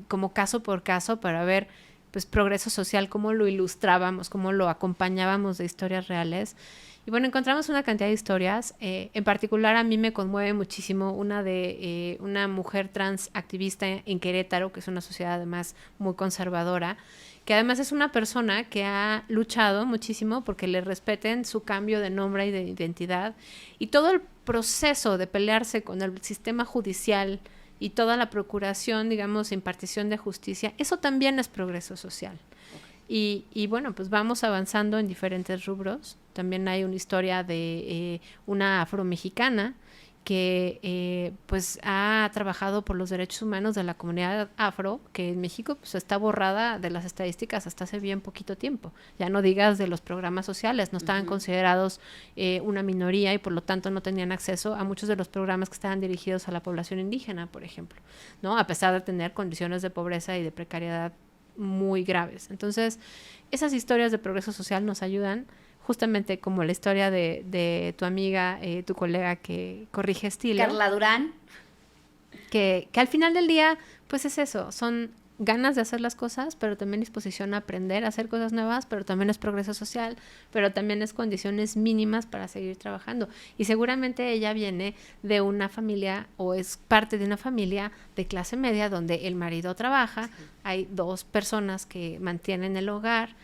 como caso por caso para ver pues progreso social, cómo lo ilustrábamos, cómo lo acompañábamos de historias reales. Y bueno, encontramos una cantidad de historias. En particular, a mí me conmueve muchísimo una de una mujer trans activista en Querétaro, que es una sociedad además muy conservadora, que además es una persona que ha luchado muchísimo porque le respeten su cambio de nombre y de identidad. Y todo el proceso de pelearse con el sistema judicial y toda la procuración, digamos, impartición de justicia, eso también es progreso social. Y bueno, pues vamos avanzando en diferentes rubros. También hay una historia de una afromexicana que pues ha trabajado por los derechos humanos de la comunidad afro, que en México pues está borrada de las estadísticas hasta hace bien poquito tiempo. Ya no digas de los programas sociales, no estaban considerados una minoría y por lo tanto no tenían acceso a muchos de los programas que estaban dirigidos a la población indígena, por ejemplo, ¿no? A pesar de tener condiciones de pobreza y de precariedad muy graves. Entonces, esas historias de progreso social nos ayudan, justamente como la historia de tu amiga, tu colega que corrige estilo. Carla Durán. Que al final del día, pues es eso, son ganas de hacer las cosas, pero también disposición a aprender a hacer cosas nuevas, pero también es progreso social, pero también es condiciones mínimas para seguir trabajando. Y seguramente ella viene de una familia o es parte de una familia de clase media donde el marido trabaja, hay 2 personas que mantienen el hogar,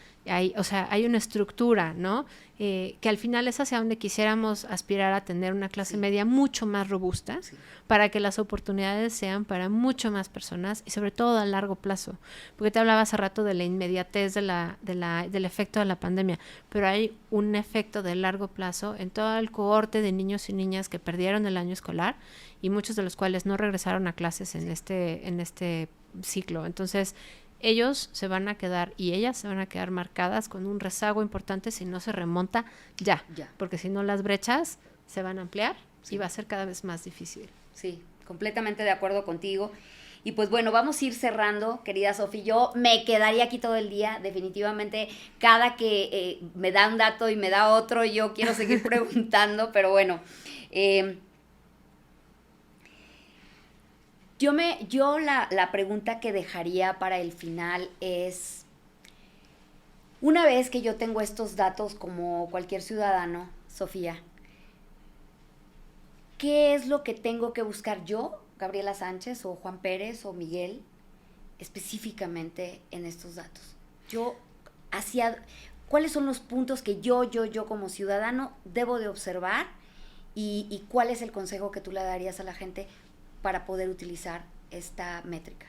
o sea, hay una estructura, ¿no? Que al final es hacia donde quisiéramos aspirar a tener una clase media mucho más robusta para que las oportunidades sean para mucho más personas y sobre todo a largo plazo. Porque te hablaba hace rato de la inmediatez del efecto de la pandemia, pero hay un efecto de largo plazo en todo el cohorte de niños y niñas que perdieron el año escolar y muchos de los cuales no regresaron a clases en este ciclo. Entonces, ellos se van a quedar y ellas se van a quedar marcadas con un rezago importante si no se remonta ya. Porque si no las brechas se van a ampliar y va a ser cada vez más difícil. Sí, completamente de acuerdo contigo. Y pues bueno, vamos a ir cerrando, querida Sofi. Yo me quedaría aquí todo el día, definitivamente. Cada que me da un dato y me da otro, yo quiero seguir preguntando, pero bueno. Yo la pregunta que dejaría para el final es, una vez que yo tengo estos datos como cualquier ciudadano, Sofía, ¿qué es lo que tengo que buscar yo, Gabriela Sánchez o Juan Pérez o Miguel, específicamente en estos datos? ¿Cuáles son los puntos que yo como ciudadano debo de observar y cuál es el consejo que tú le darías a la gente para poder utilizar esta métrica?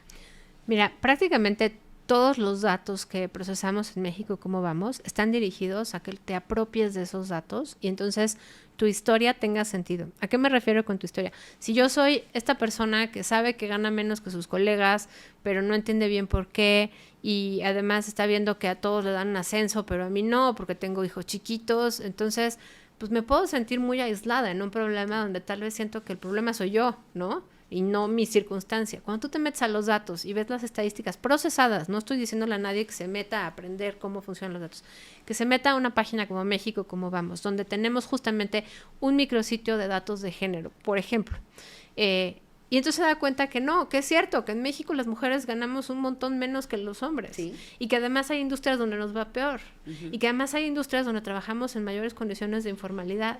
Mira, prácticamente todos los datos que procesamos en México, ¿cómo vamos?, están dirigidos a que te apropies de esos datos y entonces tu historia tenga sentido. ¿A qué me refiero con tu historia? Si yo soy esta persona que sabe que gana menos que sus colegas, pero no entiende bien por qué, y además está viendo que a todos le dan un ascenso, pero a mí no, porque tengo hijos chiquitos, entonces pues me puedo sentir muy aislada en un problema donde tal vez siento que el problema soy yo, ¿no? Y no mi circunstancia. Cuando tú te metes a los datos y ves las estadísticas procesadas, no estoy diciéndole a nadie que se meta a aprender cómo funcionan los datos, que se meta a una página como México, como vamos, donde tenemos justamente un micrositio de datos de género, por ejemplo. Y entonces se da cuenta que no, que es cierto, que en México las mujeres ganamos un montón menos que los hombres. Sí. Y que además hay industrias donde nos va peor. Y que además hay industrias donde trabajamos en mayores condiciones de informalidad.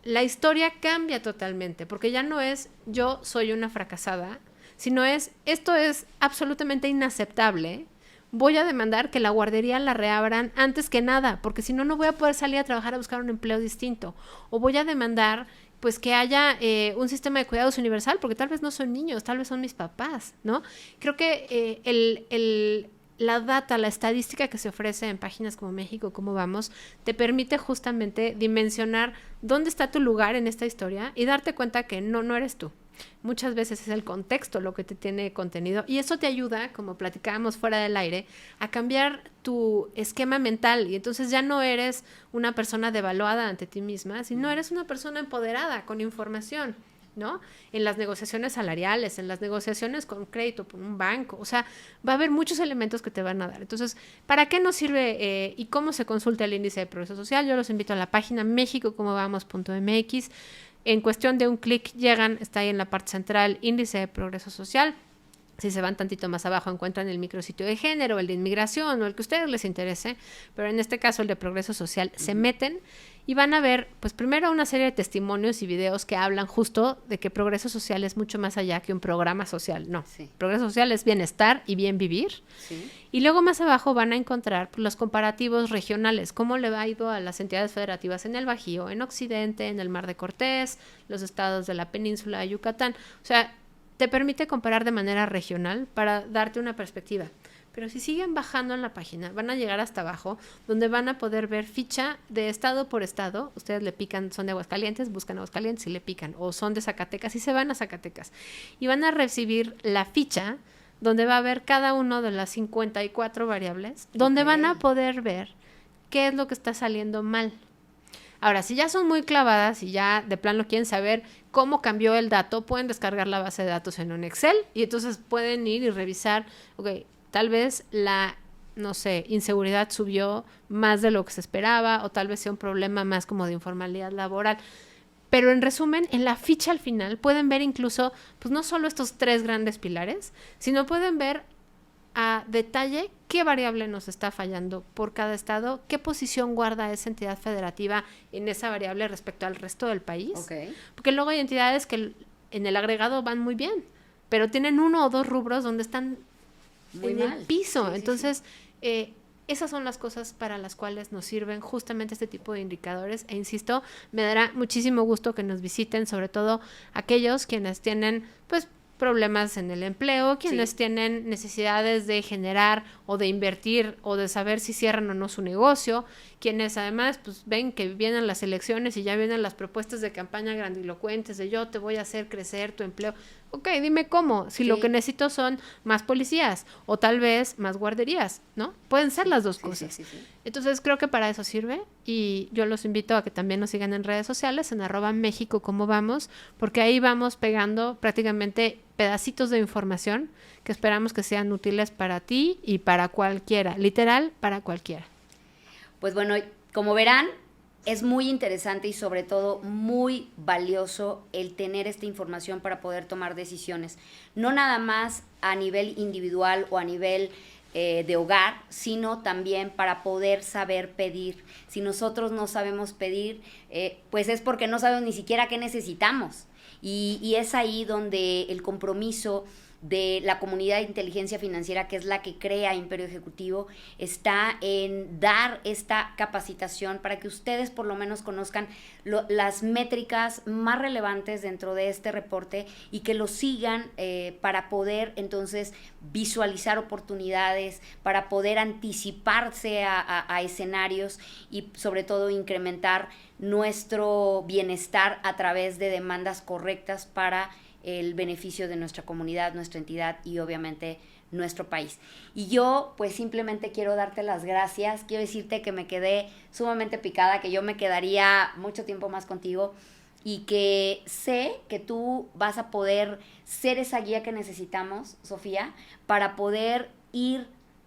La historia cambia totalmente, porque ya no es yo soy una fracasada, sino esto es absolutamente inaceptable, voy a demandar que la guardería la reabran antes que nada, porque si no, no voy a poder salir a trabajar a buscar un empleo distinto, o voy a demandar pues que haya un sistema de cuidados universal, porque tal vez no son niños, tal vez son mis papás, ¿no? Creo que la data, la estadística que se ofrece en páginas como México, Cómo Vamos, te permite justamente dimensionar dónde está tu lugar en esta historia y darte cuenta que no eres tú. Muchas veces es el contexto lo que te tiene contenido y eso te ayuda, como platicábamos fuera del aire, a cambiar tu esquema mental y entonces ya no eres una persona devaluada ante ti misma, sino eres una persona empoderada con información, ¿no? En las negociaciones salariales, en las negociaciones con crédito por un banco, o sea, va a haber muchos elementos que te van a dar. Entonces, ¿para qué nos sirve y cómo se consulta el índice de progreso social? Yo los invito a la página mexicocomovamos.mx. En cuestión de un clic llegan, está ahí en la parte central, índice de progreso social. Si se van tantito más abajo encuentran el micrositio de género, el de inmigración o el que a ustedes les interese, pero en este caso el de progreso social, se meten y van a ver, pues primero una serie de testimonios y videos que hablan justo de que progreso social es mucho más allá que un programa social. No, progreso social es bienestar y bien vivir. Sí. Y luego más abajo van a encontrar pues, los comparativos regionales, cómo le ha ido a las entidades federativas en el Bajío, en Occidente, en el Mar de Cortés, los estados de la península de Yucatán. O sea, te permite comparar de manera regional para darte una perspectiva. Pero si siguen bajando en la página, van a llegar hasta abajo, donde van a poder ver ficha de estado por estado. Ustedes le pican, son de Aguascalientes, buscan Aguascalientes y le pican. O son de Zacatecas y se van a Zacatecas. Y van a recibir la ficha donde va a haber cada uno de las 54 variables, donde van a poder ver qué es lo que está saliendo mal. Ahora, si ya son muy clavadas y ya de plano quieren saber cómo cambió el dato, pueden descargar la base de datos en un Excel y entonces pueden ir y revisar, ok, tal vez la, no sé, inseguridad subió más de lo que se esperaba o tal vez sea un problema más como de informalidad laboral. Pero en resumen, en la ficha al final pueden ver incluso, pues no solo estos 3 grandes pilares, sino pueden ver a detalle qué variable nos está fallando por cada estado, qué posición guarda esa entidad federativa en esa variable respecto al resto del país. Okay. Porque luego hay entidades que en el agregado van muy bien, pero tienen 1 o 2 rubros donde están muy en mal. El piso. Sí, entonces, sí. Esas son las cosas para las cuales nos sirven justamente este tipo de indicadores. E insisto, me dará muchísimo gusto que nos visiten, sobre todo aquellos quienes tienen, pues, problemas en el empleo, quienes tienen necesidades de generar o de invertir o de saber si cierran o no su negocio, quienes además pues ven que vienen las elecciones y ya vienen las propuestas de campaña grandilocuentes de yo te voy a hacer crecer tu empleo. Ok, dime cómo, si lo que necesito son más policías o tal vez más guarderías, ¿no? Pueden ser las dos cosas. Sí. Entonces creo que para eso sirve y yo los invito a que también nos sigan en redes sociales, en @México-Cómo-Vamos, porque ahí vamos pegando prácticamente pedacitos de información que esperamos que sean útiles para ti y para cualquiera, literal, para cualquiera. Pues bueno, como verán, es muy interesante y sobre todo muy valioso el tener esta información para poder tomar decisiones, no nada más a nivel individual o a nivel de hogar, sino también para poder saber pedir. Si nosotros no sabemos pedir, pues es porque no sabemos ni siquiera qué necesitamos. Y es ahí donde el compromiso de la comunidad de inteligencia financiera, que es la que crea Imperio Ejecutivo, está en dar esta capacitación para que ustedes por lo menos conozcan las métricas más relevantes dentro de este reporte y que lo sigan para poder entonces visualizar oportunidades, para poder anticiparse a escenarios y sobre todo incrementar nuestro bienestar a través de demandas correctas para el beneficio de nuestra comunidad, nuestra entidad y obviamente nuestro país. Y yo pues simplemente quiero darte las gracias, quiero decirte que me quedé sumamente picada, que yo me quedaría mucho tiempo más contigo y que sé que tú vas a poder ser esa guía que necesitamos, Sofía, para poder ir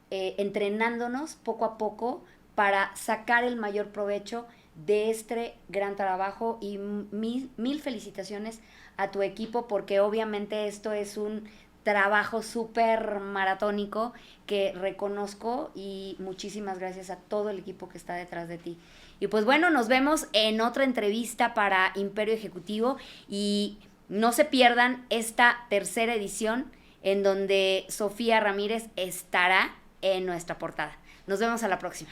entrenándonos poco a poco para sacar el mayor provecho de este gran trabajo y mil felicitaciones a tu equipo porque obviamente esto es un trabajo súper maratónico que reconozco y muchísimas gracias a todo el equipo que está detrás de ti. Y pues bueno, nos vemos en otra entrevista para Imperio Ejecutivo y no se pierdan esta tercera edición en donde Sofía Ramírez estará en nuestra portada. Nos vemos a la próxima.